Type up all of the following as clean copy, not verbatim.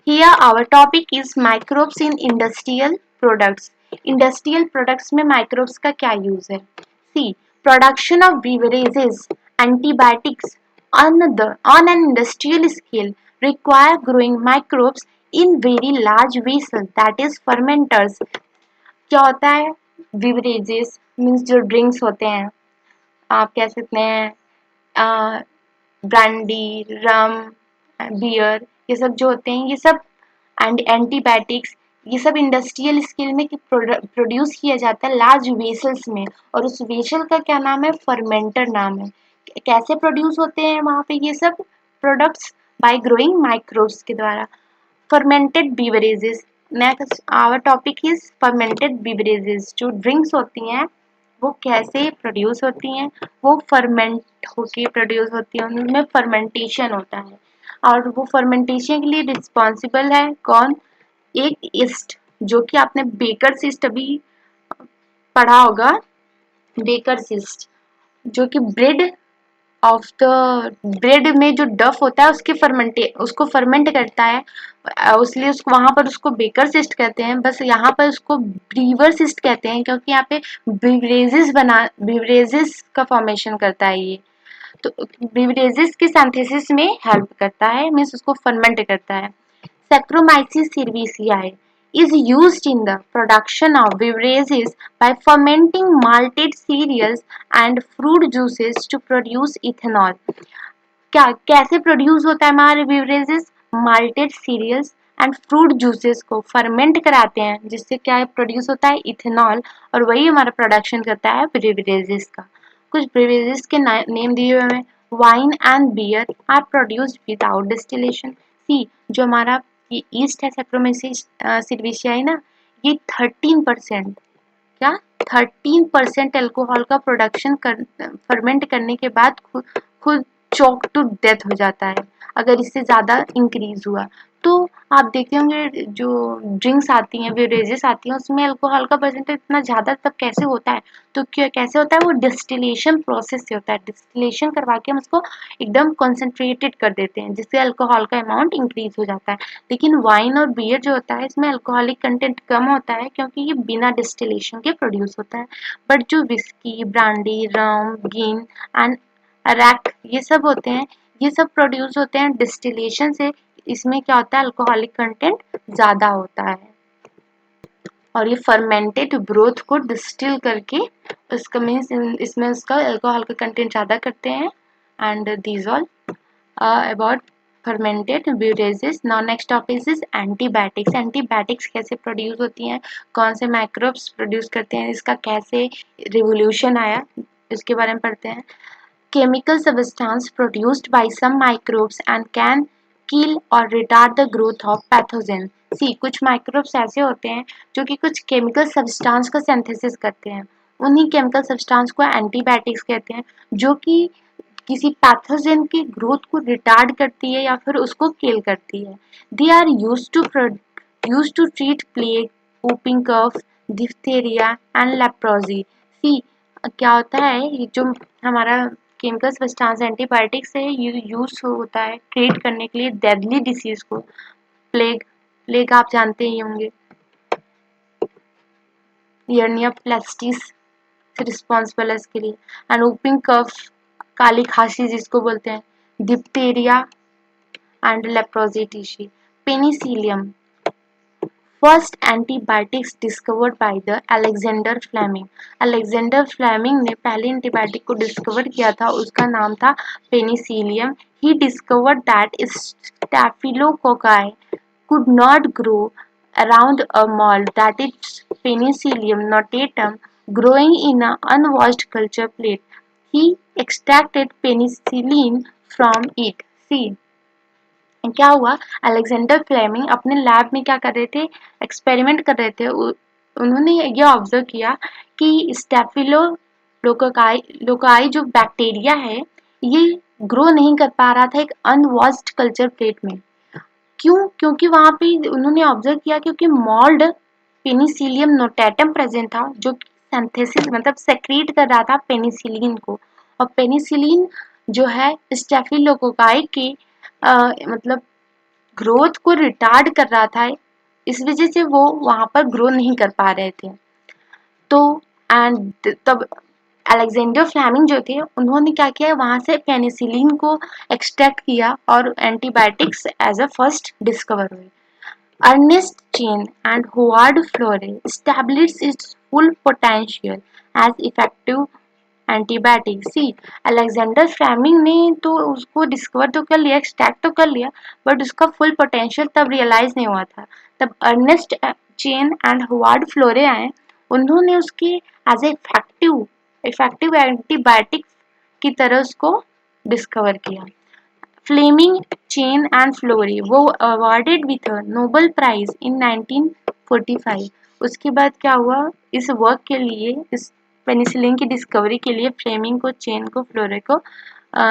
Here our topic is microbes in industrial products. Industrial products में microbes का क्या use है? See, production of beverages, antibiotics on an industrial scale require growing microbes in very large vessels, that is fermenters. क्या होता है? Beverages means जो drinks होते हैं, आप कह सकते हैं ब्रांडी, रम, बियर, ये सब जो होते हैं, ये सब एंड एंटीबायोटिक्स, ये सब इंडस्ट्रियल स्केल में प्रोड्यूस किया जाता है लार्ज वेसल्स में, और उस वेसल का क्या नाम है? फर्मेंटर नाम है। कैसे प्रोड्यूस होते हैं वहाँ पे ये सब प्रोडक्ट्स? बाय ग्रोइंग माइक्रोब्स के द्वारा। Fermented beverages, next our topic is fermented beverages. जो ड्रिंक्स होती हैं वो कैसे प्रोड्यूस होती हैं? वो फर्मेंट होके प्रोड्यूस होती हैं, उनमें फर्मेंटेशन होता है, और वो फर्मेंटेशन के लिए रिस्पॉन्सिबल है कौन? एक ईस्ट, जो कि आपने बेकर ईस्ट अभी पढ़ा होगा। बेकर ईस्ट जो कि ब्रेड में जो डफ होता है उसको फर्मेंट करता है, इसलिए उसको वहां पर उसको बेकर सिस्ट कहते हैं। बस यहाँ पर उसको ब्रीवर सिस्ट कहते हैं, क्योंकि यहाँ पे बिवरेजेस का फॉर्मेशन करता है ये, तो बिवरेजेस के सिंथेसिस में हेल्प करता है, मीन्स उसको फर्मेंट करता है। Saccharomyces cerevisiae is used in the production of beverages by fermenting malted cereals and fruit juices to produce ethanol. क्या कैसे प्रोड्यूस होता है हमारे beverages? Malted cereals and fruit juices को फर्मेंट कराते हैं, जिससे क्या प्रोड्यूस होता है? इथेनॉल, और वही हमारा प्रोडक्शन करता है बेवरेजेस का। कुछ बेवरेजेस के नेम दिए हुए हैं। Wine and beer are produced without distillation. See, जो हमारा ये ईस्ट है सैक्रोमाइसिस सिरविशियाई ना, ये 13%, क्या 13% एल्कोहल का प्रोडक्शन फर्मेंट करने के बाद खुद चोक टू डेथ हो जाता है अगर इससे ज़्यादा इंक्रीज हुआ। तो आप देखते होंगे जो ड्रिंक्स आती हैं, बेवरेजेस आती हैं, उसमें अल्कोहल का परसेंटेज इतना ज़्यादा तब कैसे होता है? तो क्या कैसे होता है? वो डिस्टिलेशन प्रोसेस से होता है। डिस्टिलेशन करवा के हम उसको एकदम कॉन्सेंट्रेटेड कर देते हैं, जिससे अल्कोहल का अमाउंट इंक्रीज हो जाता है। लेकिन वाइन और बियर जो होता है, इसमें अल्कोहलिक कंटेंट कम होता है, क्योंकि ये बिना डिस्टिलेशन के प्रोड्यूस होता है। बट जो विस्की, ब्रांडी, रम, गिन एंड अरैक ये सब होते हैं, ये सब प्रोड्यूस होते हैं डिस्टिलेशन से। इसमें क्या होता है? अल्कोहलिक कंटेंट ज़्यादा होता है, और ये फर्मेंटेड ब्रोथ को डिस्टिल करके उसका मीन्स इसमें उसका अल्कोहल का कंटेंट ज़्यादा करते हैं। And these all about fermented beverages. Now next topic is antibiotics. Antibiotics कैसे प्रोड्यूस होती हैं, कौन से माइक्रोब्स प्रोड्यूस करते हैं, इसका कैसे रिवोल्यूशन आया, इसके बारे में पढ़ते हैं। Chemical substance produced by some microbes and can kill or retard the growth of pathogen. See, कुछ microbes ऐसे होते हैं जो कि कुछ chemical substance का synthesis करते हैं, उन्हीं chemical substance को antibiotics कहते हैं, जो कि किसी पैथोजन की ग्रोथ को रिटार्ड करती है या फिर उसको किल करती है। They are use to treat plague, whooping cough, diphtheria and leprosy. See, क्या होता है, ये जो हमारा केमिकल सब्सटेंस एंटीबायोटिक्स है, ये यूज होता है ट्रीट करने के लिए डेडली डिसीज को। प्लेग आप जानते ही होंगे, यर्निया प्लास्टिस रिस्पॉन्सिबल है इसके लिए। एंड whooping कफ, काली खांसी जिसको बोलते हैं, डिप्टेरिया एंड लेप्रोसी टीसी। Penicillium, first antibiotics discovered by the Alexander Fleming. Alexander Fleming ने पहले एंटीबायोटिक को डिस्कवर किया था, उसका नाम था penicillium. He discovered that staphylococci could not grow around a mold, that is Penicillium notatum, growing in an unwashed culture plate. He extracted penicillin from it. See, क्या हुआ? अलेक्जेंडर फ्लेमिंग अपने lab में क्या कर रहे थे? एक्सपेरिमेंट कर रहे थे। उन्होंने ये ऑब्जर्व किया कि लोकाई जो बैक्टीरिया है, ये ग्रो नहीं कर पा रहा था एक अनवॉश्ड कल्चर प्लेट में। क्यों? क्योंकि वहां पे उन्होंने ऑब्जर्व किया क्योंकि मॉल्ड पेनिसिलियम नोटेटम प्रेजेंट था, जो सिंथेसिस मतलब सेक्रीट कर रहा था पेनिसिलिन को, और पेनिसिलिन जो है स्टेफिलोकोकाई के मतलब ग्रोथ को रिटार्ड कर रहा था, इस वजह से वो वहां पर ग्रो नहीं कर पा रहे थे। तो एंड तब अलेक्जेंडर फ्लेमिंग जो थे उन्होंने क्या किया, वहां से पेनिसिलिन को एक्सट्रैक्ट किया और antibiotics as a first discover हुई। Ernest Chain and Howard Florey established its full potential as effective antibiotic. See Alexander Fleming ने तो उसको डिस्कवर तो कर लिया, एक्सट्रैक्ट तो कर लिया, बट उसका फुल पोटेंशियल तब रियलाइज नहीं हुआ था। तब अर्नेस्ट चेन एंड होवार्ड फ्लोरे आए, उन्होंने उसकी एज ए इफेक्टिव एंटीबायोटिक की तरह उसको डिस्कवर किया। फ्लेमिंग, चेन एंड फ्लोरे वो awarded with Nobel prize in 1945। उसके बाद क्या हुआ, इस वर्क के लिए, इस पेनिसिलिन की डिस्कवरी के लिए फ्लेमिंग को, चेन को, फ्लोरे को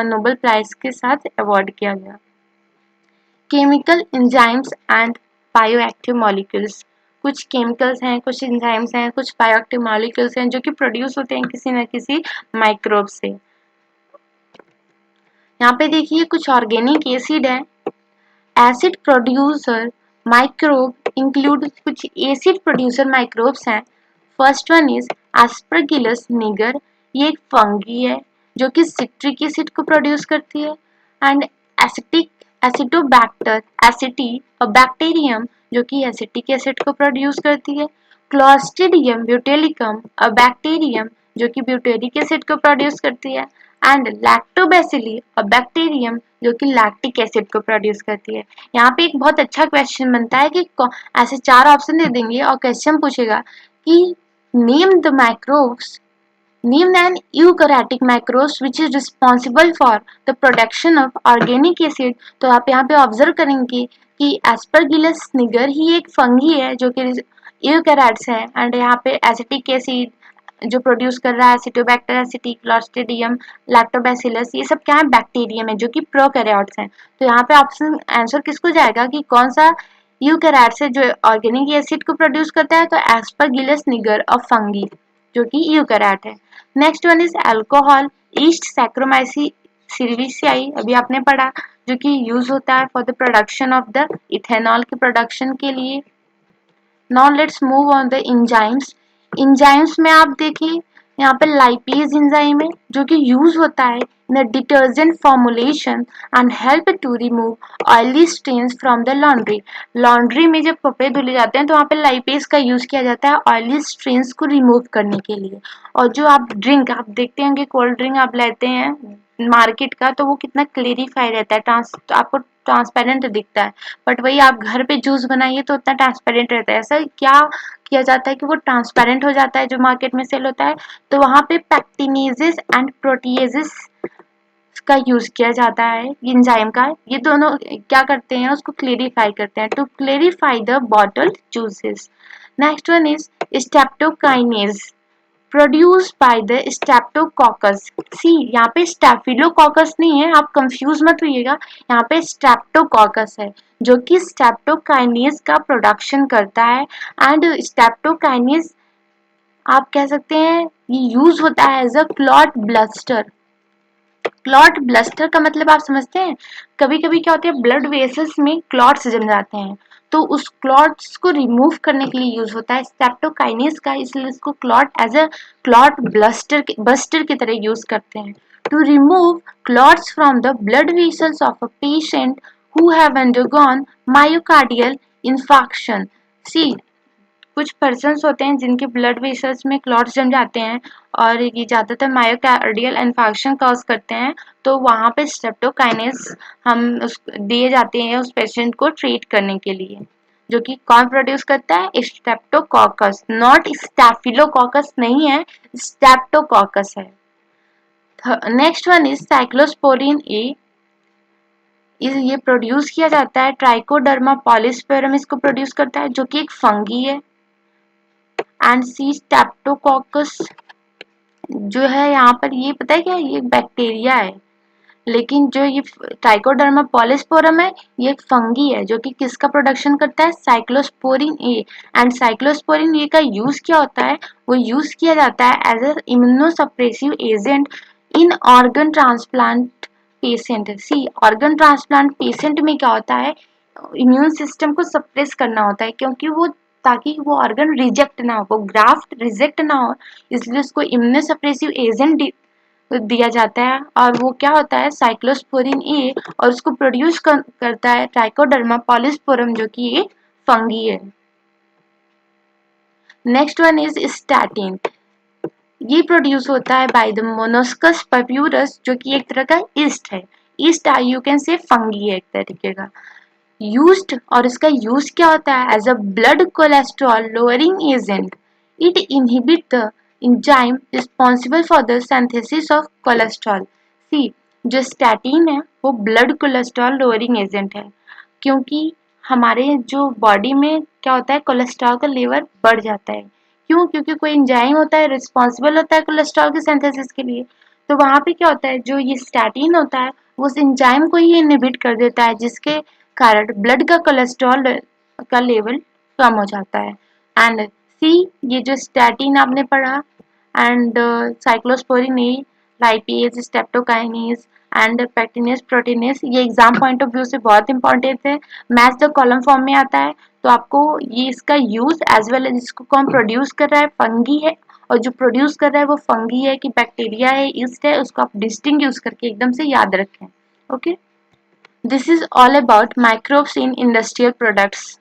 नोबेल प्राइज के साथ अवार्ड किया गया। Chemical enzymes and bioactive molecules, कुछ केमिकल्स हैं, कुछ एंजाइम्स हैं, कुछ बायोएक्टिव मॉलिक्यूल्स हैं जो कि प्रोड्यूस होते हैं किसी न किसी माइक्रोब से। यहाँ पे देखिए कुछ ऑर्गेनिक एसिड है। एसिड प्रोड्यूसर माइक्रोब इंक्लूड, कुछ एसिड प्रोड्यूसर माइक्रोब्स हैं। फर्स्ट वन इज एस्परगिलस निगर, ये एक फंगी है जो कि सिट्रिक एसिड को प्रोड्यूस करती है। And acetic acetobacter aceti, a bacterium जो कि एसिटिक एसिड को प्रोड्यूस करती है। क्लोस्ट्रिडियम ब्यूटेलिकम, अ बैक्टीरियम जो कि ब्यूटेरिक एसिड को प्रोड्यूस करती है। एंड लैक्टोबैसिली, अ बैक्टीरियम जो कि लैक्टिक एसिड को प्रोड्यूस करती है। यहाँ पे एक बहुत अच्छा क्वेश्चन बनता है कि ऐसे 4 ऑप्शन दे देंगे और क्वेश्चन पूछेगा कि name the microbes, name an eukaryotic microbes which is responsible for the production of organic acid। तो आप यहाँ पे ऑब्जर्व करेंगे कि एस्परगिलस निगर ही एक फंगी है जो कि यूकैरियोट्स है। एंड यहाँ पे एसिटिक एसिड जो प्रोड्यूस कर रहा है एसिटोबैक्टर एसिटी, क्लोस्ट्रिडियम, लैक्टोबैसिलस, ये सब क्या है, बैक्टीरियम है जो कि प्रोकैरियोट्स हैं। तो यहाँ पे ऑप्शन आंसर किसको जाएगा कि कौन सा यूकैरियोट्स है जो ऑर्गेनिक एसिड को प्रोड्यूस करता है, तो एस्परगिलस निगर अ फंगी जो कि यूकैरियोट है। Next one is alcohol, yeast saccharomyces cerevisiae, अभी आपने पढ़ा, जो कि यूज होता है for the production of the ethanol के प्रोडक्शन के लिए। Now let's move on the enzymes. Enzymes में आप देखिए यहाँ पे लाइपेज एंजाइम है जो कि यूज होता है in the detergent formulation and help to remove oily stains from the laundry. Laundry में जब कपड़े धुले जाते हैं तो वहाँ पे लाइपेज का यूज किया जाता है ऑयली स्टेन्स को रिमूव करने के लिए। और जो आप ड्रिंक, आप देखते होंगे कोल्ड ड्रिंक आप लेते हैं मार्केट का, तो वो कितना क्लेरिफाई रहता है, आपको ट्रांसपेरेंट दिखता है। बट वही आप घर पे जूस बनाइए तो उतना ट्रांसपेरेंट रहता है। ऐसा क्या किया जाता है कि वो ट्रांसपेरेंट हो जाता है जो मार्केट में सेल होता है, तो वहां पे पैक्टिनेजेस एंड प्रोटीएजेस का यूज किया जाता है एंजाइम का। ये दोनों क्या करते हैं, उसको क्लेरिफाई करते हैं, to clarify the bottled juices. Next one is streptokinase, produce by the streptococcus. See यहाँ पे स्टैफिलोकोकस नहीं है, आप कंफ्यूज मत होइएगा, यहाँ पे स्ट्रेप्टोकोकस है जो कि स्ट्रेप्टोकाइनेज का प्रोडक्शन करता है। एंड स्ट्रेप्टोकाइनेज आप कह सकते हैं ये यूज होता है as a clot buster. Clot buster का मतलब आप समझते हैं, कभी कभी क्या होता है ब्लड वेसल्स में क्लॉट्स जम जाते हैं, तो उस क्लॉट्स को रिमूव करने के लिए यूज होता है स्ट्रेप्टोकाइनेज का, इसलिए इसको clot as a clot buster की तरह यूज करते हैं। To remove clots from the blood vessels of a patient who have undergone myocardial infarction. See कुछ पर्सन्स होते हैं जिनके ब्लड वेसल्स में क्लॉट्स जम जाते हैं और ये ज़्यादातर मायोकार्डियल इन्फार्क्शन कॉज करते हैं, तो वहाँ पे स्ट्रेप्टोकाइनेज हम दिए जाते हैं उस पेशेंट को ट्रीट करने के लिए, जो कि कौन प्रोड्यूस करता है, स्ट्रेप्टोकोकस, नॉट स्टैफिलोकोकस नहीं है, स्ट्रेप्टोकोकस है। नेक्स्ट वन इज साइक्लोस्पोरिन ए, ये प्रोड्यूस किया जाता है ट्राइकोडर्मा पॉलीस्पेरम इसको प्रोड्यूस करता है जो कि एक फंगी है। एंड सी स्ट्रेप्टोकोकस जो है यहाँ पर, ये पता है क्या, ये एक बैक्टीरिया है, लेकिन जो ये ट्राइकोडर्मा पॉलीस्पोरम है ये एक फंगी है जो कि किसका प्रोडक्शन करता है, साइक्लोस्पोरिन ए। एंड साइक्लोस्पोरिन ए का यूज क्या होता है, वो यूज किया जाता है as a immunosuppressive agent in organ transplant patient. See organ transplant patient में क्या होता है, इम्यून सिस्टम को सप्रेस करना होता है, क्योंकि वो ताकि वो ऑर्गन रिजेक्ट ना हो, वो ग्राफ्ट रिजेक्ट ना हो, इसलिए उसको इम्यूनो सप्रेसिव एजेंट दिया जाता है। और वो क्या होता है, साइक्लोस्पोरिन ए, और उसको प्रोड्यूस करता है ट्राइकोडर्मा पॉलिस्पोरम, जो कि एक फंगी है। Next one is statin. ये प्रोड्यूस होता है बाय द मोनोस्कस पप्यूरस, जो कि एक तरह का ईस्ट है। East you can say fungi है एक तरीके का। यूज्ड, और इसका यूज क्या होता है, as a blood cholesterol lowering agent. It inhibit the enzyme responsible for the synthesis of cholesterol. See, जो स्टैटिन है वो ब्लड कोलेस्ट्रॉल लोअरिंग एजेंट है, क्योंकि हमारे जो बॉडी में क्या होता है, कोलेस्ट्रॉल का लेवल बढ़ जाता है। क्यों? क्योंकि कोई एंजाइम होता है, रिस्पॉन्सिबल होता है कोलेस्ट्रॉल के सिंथेसिस के लिए। तो वहाँ पे क्या होता है, जो ये स्टैटिन होता है वो उस एंजाइम को ही इनहिबिट कर देता है, जिसके कारण ब्लड का कोलेस्ट्रॉल का लेवल कम हो जाता है। एंड सी, ये जो स्टैटिन आपने पढ़ा, and cyclosporin A, lipase, streptokinase and pectinase proteinase, ये एग्जाम पॉइंट ऑफ व्यू से बहुत इंपॉर्टेंट है। मैच द कॉलम फॉर्म में आता है, तो आपको ये इसका यूज एज वेल एज इसको कौन प्रोड्यूस कर रहा है, फंगी है, और जो प्रोड्यूस कर रहा है वो फंगी है कि बैक्टीरिया है, ईस्ट है, उसको आप डिस्टिंग यूज करके एकदम से याद रखें। Okay, this is all about microbes in industrial products.